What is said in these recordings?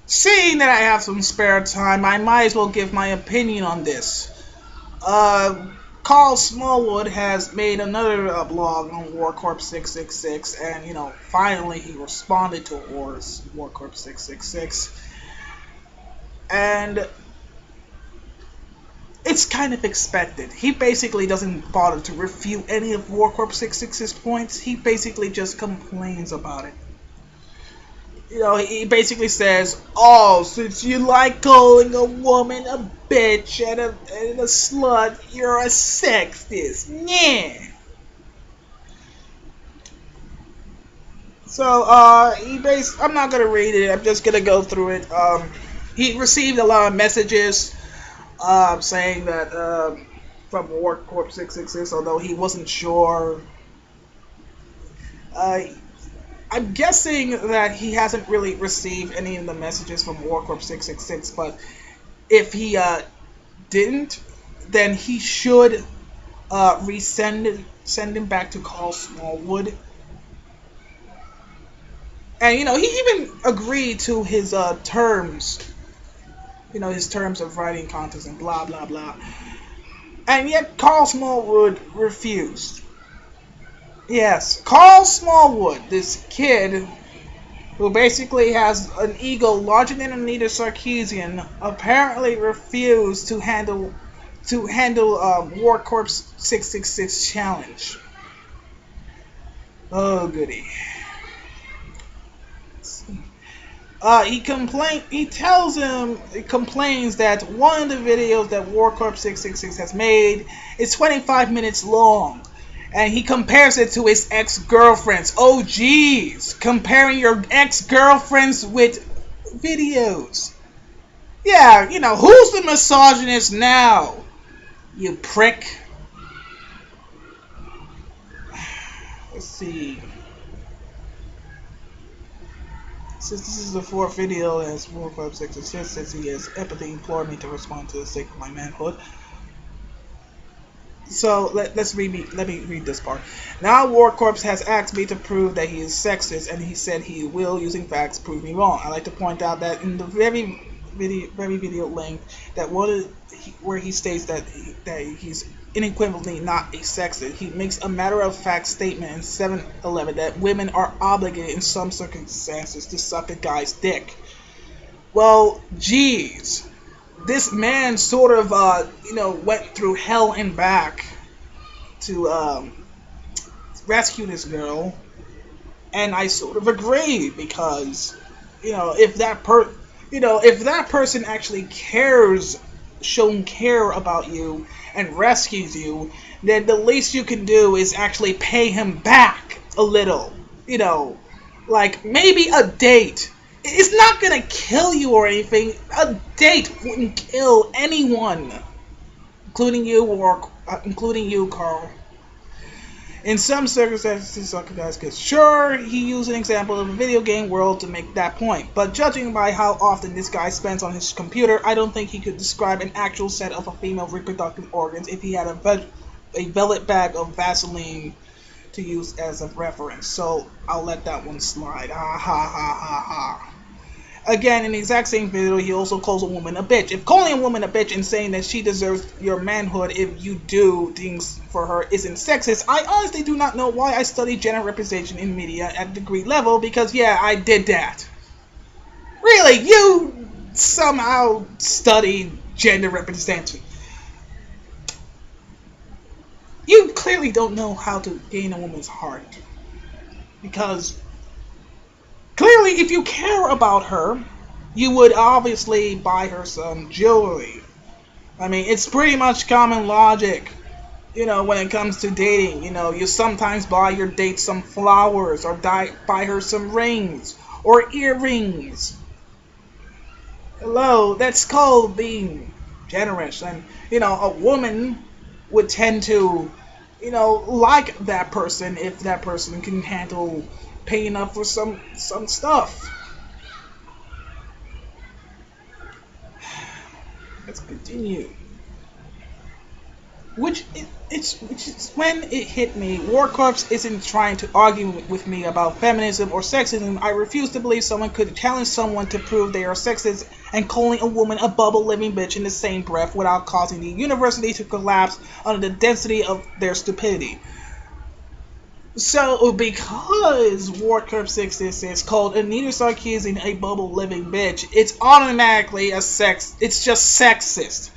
Seeing that I have some spare time, I might as well give my opinion on this. Karl Smallwood has made another blog on warcourpse666, and finally he responded to warcourpse666, and it's kind of expected. He basically doesn't bother to refute any of warcourpse666's points. He basically just complains about it. He basically says, "Oh, since you like calling a woman a bitch and a slut, you're a sexist." Yeah. So, I'm not gonna read it. I'm just gonna go through it. He received a lot of messages, saying that from warcourpse666, although he wasn't sure. I'm guessing that he hasn't really received any of the messages from warcourpse666, but if he didn't, then he should send him back to Karl Smallwood. And he even agreed to his terms, his terms of writing contests and blah blah blah. And yet Karl Smallwood refused. Yes, Karl Smallwood, this kid who basically has an ego larger than Anita Sarkeesian, apparently refused to handle warcourpse666 challenge. Oh goody. He complains that one of the videos that warcourpse666 has made is 25 minutes long. And he compares it to his ex-girlfriends. Oh geez, comparing your ex-girlfriends with videos. Yeah, who's the misogynist now? You prick. Let's see. Since this is the fourth video as warcourpse666, since he has empathy implored me to respond to the sake of my manhood. So let me read this part. Now warcourpse has asked me to prove that he is sexist, and he said he will, using facts, prove me wrong. I like to point out that in the very video link that where he states that he's unequivocally not a sexist, he makes a matter-of-fact statement in 7-11 that women are obligated in some circumstances to suck a guy's dick. Well, geez. This man sort of, went through hell and back to rescue this girl, and I sort of agree because, if that person actually shown care about you and rescues you, then the least you can do is actually pay him back a little, like maybe a date. It's not gonna kill you or anything. A date wouldn't kill anyone, including you, Karl. In some circumstances, sucker guys could. Sure, he used an example of a video game world to make that point, but judging by how often this guy spends on his computer, I don't think he could describe an actual set of a female reproductive organs if he had a velvet bag of Vaseline to use as a reference. So I'll let that one slide. Ha ha ha ha ha. Again, in the exact same video, he also calls a woman a bitch. If calling a woman a bitch and saying that she deserves your manhood if you do things for her isn't sexist, I honestly do not know why I studied gender representation in media at degree level, because yeah, I did that. Really, you somehow studied gender representation. You clearly don't know how to gain a woman's heart. Because clearly, if you care about her, you would obviously buy her some jewelry. I mean, it's pretty much common logic, when it comes to dating. You sometimes buy your date some flowers or buy her some rings or earrings. Hello, that's called being generous. And, a woman would tend to, like that person if that person can handle paying up for some stuff. Let's continue. which is when it hit me. Warcorpse isn't trying to argue with me about feminism or sexism. I refuse to believe someone could challenge someone to prove they are sexist and calling a woman a bubble living bitch in the same breath without causing the university to collapse under the density of their stupidity. So, because warcourpse666 called Anita Sarkeesian a bubble living bitch, it's automatically it's just sexist.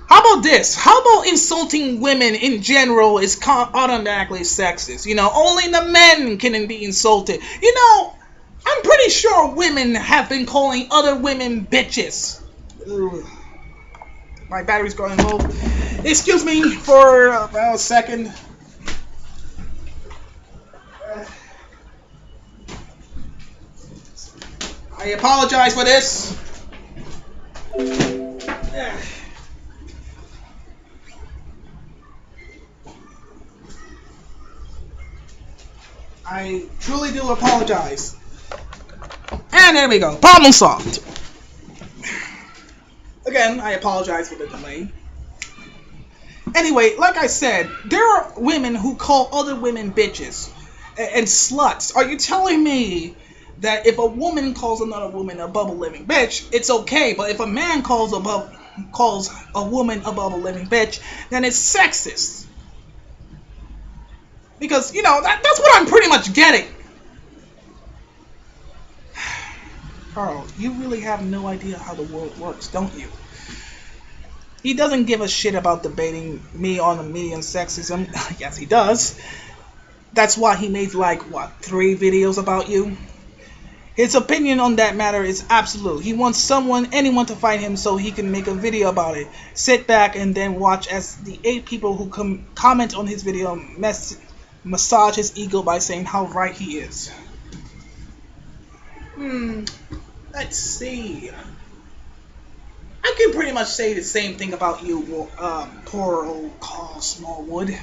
How about this? How about insulting women in general is automatically sexist? You know, only the men can be insulted. You know, I'm pretty sure women have been calling other women bitches. Ugh. My battery's going low. Excuse me for a second. I apologize for this. I truly do apologize. And there we go. Problem solved. Again, I apologize for the delay. Anyway, like I said, there are women who call other women bitches and sluts. Are you telling me that if a woman calls another woman a bubble living bitch, it's okay, but if a man calls a woman a bubble living bitch, then it's sexist? Because, you know, that's what I'm pretty much getting. Karl, you really have no idea how the world works, don't you? He doesn't give a shit about debating me on the median sexism. Yes, he does. That's why he made, like, what, 3 videos about you? His opinion on that matter is absolute. He wants anyone to fight him so he can make a video about it. Sit back and then watch as the 8 people who comment on his video massage his ego by saying how right he is. Let's see. I can pretty much say the same thing about you, poor old Karl Smallwood.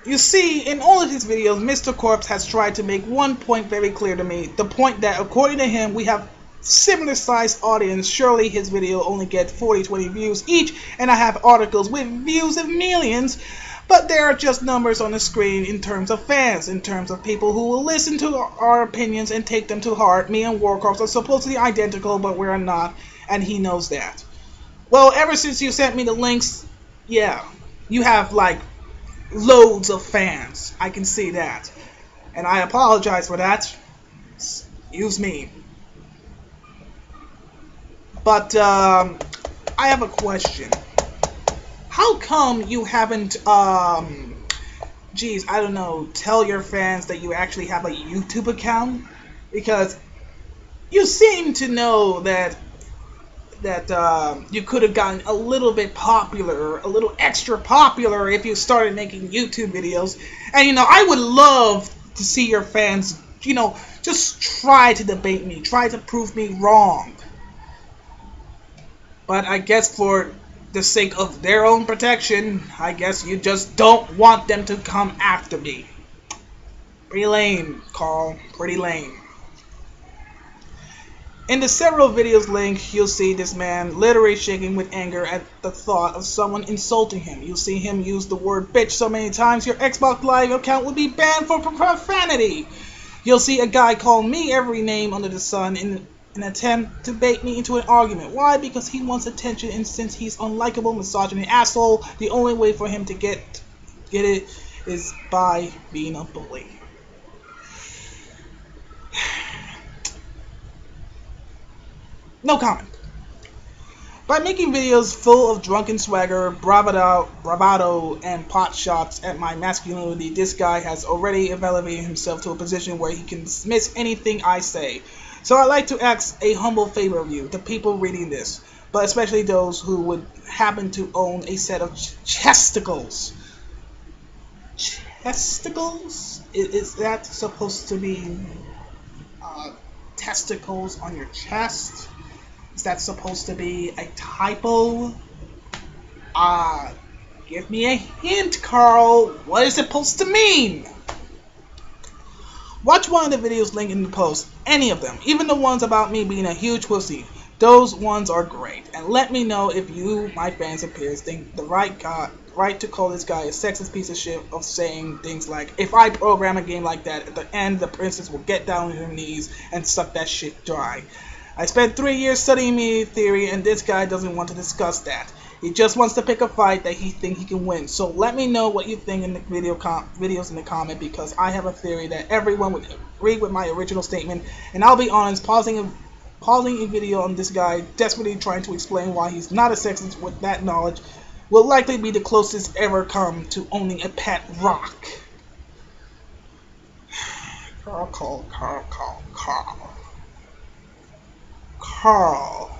You see, in all of his videos, Mr. Corpse has tried to make one point very clear to me. The point that, according to him, we have similar sized audience. Surely his video only gets 40-20 views each, and I have articles with views of millions. But there are just numbers on the screen in terms of fans, in terms of people who will listen to our opinions and take them to heart. Me and Warcorpse are supposedly identical, but we're not, and he knows that. Well, ever since you sent me the links, yeah, you have like loads of fans. I can see that. And I apologize for that. Excuse me. But I have a question. How come you haven't, geez, I don't know, tell your fans that you actually have a YouTube account? Because you seem to know that you could have gotten a little bit popular, a little extra popular if you started making YouTube videos. And, you know, I would love to see your fans, you know, just try to debate me, try to prove me wrong. But I guess for the sake of their own protection, I guess you just don't want them to come after me. Pretty lame, Karl. Pretty lame. In the several videos linked, you'll see this man literally shaking with anger at the thought of someone insulting him. You'll see him use the word bitch so many times your Xbox Live account will be banned for profanity. You'll see a guy call me every name under the sun in an attempt to bait me into an argument. Why? Because he wants attention, and since he's unlikable, misogynist asshole, the only way for him to get it is by being a bully. No comment. By making videos full of drunken swagger, bravado, and pot shots at my masculinity, this guy has already elevated himself to a position where he can dismiss anything I say. So I'd like to ask a humble favor of you, the people reading this, but especially those who would happen to own a set of chesticles. Chesticles? Is that supposed to be testicles on your chest? Is that supposed to be a typo? Give me a hint, Karl. What is it supposed to mean? Watch one of the videos linked in the post. Any of them. Even the ones about me being a huge pussy. Those ones are great. And let me know if you, my fans and peers, think the right to call this guy a sexist piece of shit of saying things like, if I program a game like that, at the end the princess will get down on her knees and suck that shit dry. I spent 3 years studying media theory, and this guy doesn't want to discuss that. He just wants to pick a fight that he thinks he can win. So let me know what you think in the videos in the comment, because I have a theory that everyone would agree with my original statement. And I'll be honest, pausing a video on this guy desperately trying to explain why he's not a sexist with that knowledge will likely be the closest ever come to owning a pet rock. Karl.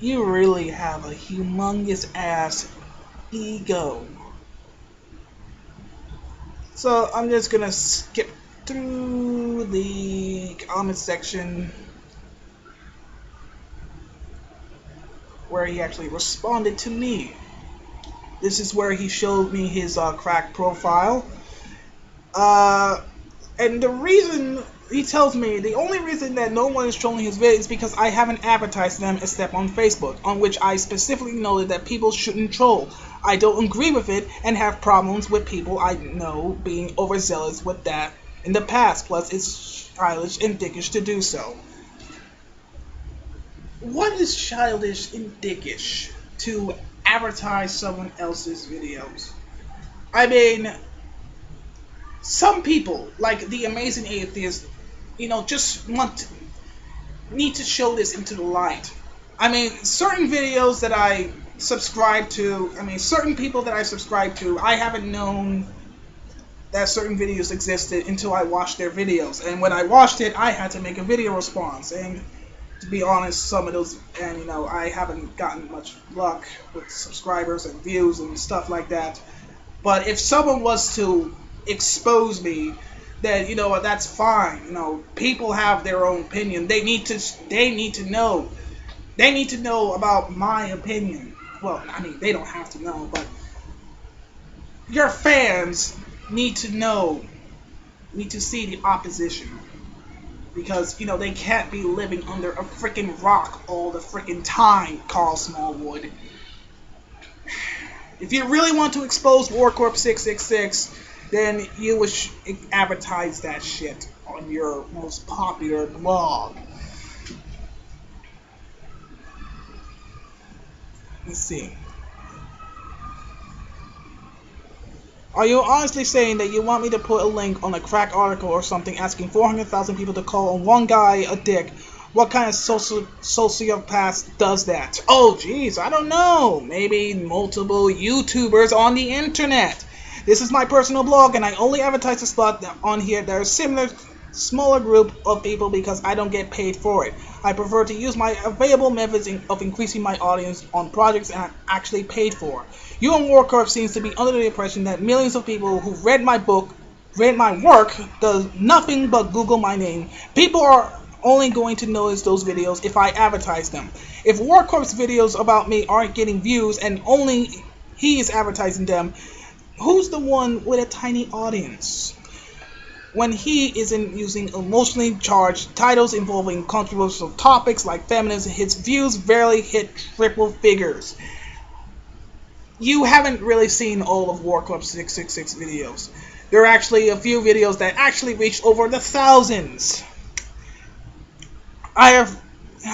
You really have a humongous ass ego. So I'm just gonna skip through the comment section where he actually responded to me. This is where he showed me his cracked profile. And the reason he tells me the only reason that no one is trolling his videos is because I haven't advertised them except on Facebook, on which I specifically noted that people shouldn't troll. I don't agree with it and have problems with people I know being overzealous with that in the past. Plus, it's childish and dickish to do so. What is childish and dickish to advertise someone else's videos? I mean, some people, like the Amazing Atheist, just need to show this into the light. I mean, certain videos that I subscribe to, certain people that I subscribe to, I haven't known that certain videos existed until I watched their videos. And when I watched it, I had to make a video response. And to be honest, some of those, and I haven't gotten much luck with subscribers and views and stuff like that. But if someone was to expose me, then that's fine. People have their own opinion. They need to know about my opinion. Well, they don't have to know, but your fans need to see the opposition, because they can't be living under a freaking rock all the freaking time, Karl Smallwood. If you really want to expose warcourpse666, then you would advertise that shit on your most popular blog. Let's see. Are you honestly saying that you want me to put a link on a crack article or something asking 400,000 people to call one guy a dick? What kind of sociopath does that? Oh jeez, I don't know. Maybe multiple YouTubers on the internet. This is my personal blog, and I only advertise a spot on here that are smaller group of people because I don't get paid for it. I prefer to use my available methods of increasing my audience on projects I'm actually paid for. You and warcourpse seems to be under the impression that millions of people who read my work, does nothing but Google my name. People are only going to notice those videos if I advertise them. If warcourpse videos about me aren't getting views and only he is advertising them, who's the one with a tiny audience? When he isn't using emotionally charged titles involving controversial topics like feminism, his views barely hit triple figures. You haven't really seen all of warcourpse666 videos. There are actually a few videos that actually reached over the thousands. I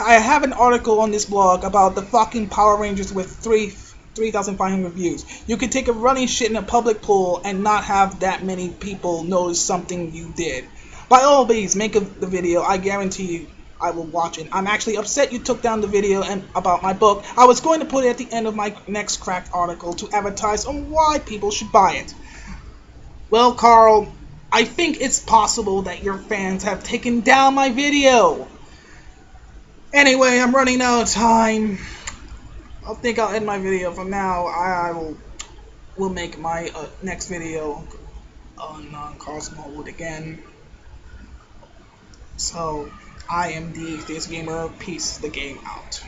have an article on this blog about the fucking Power Rangers with 3,500 views. You can take a running shit in a public pool and not have that many people notice something you did. By all means, make the video. I guarantee you I will watch it. I'm actually upset you took down the video about my book. I was going to put it at the end of my next cracked article to advertise on why people should buy it. Well, Karl, I think it's possible that your fans have taken down my video. Anyway, I'm running out of time. I think I'll end my video for now. I will make my next video on Karl Smallwood again. So, I am the Atheist Gamer. Peace the game out.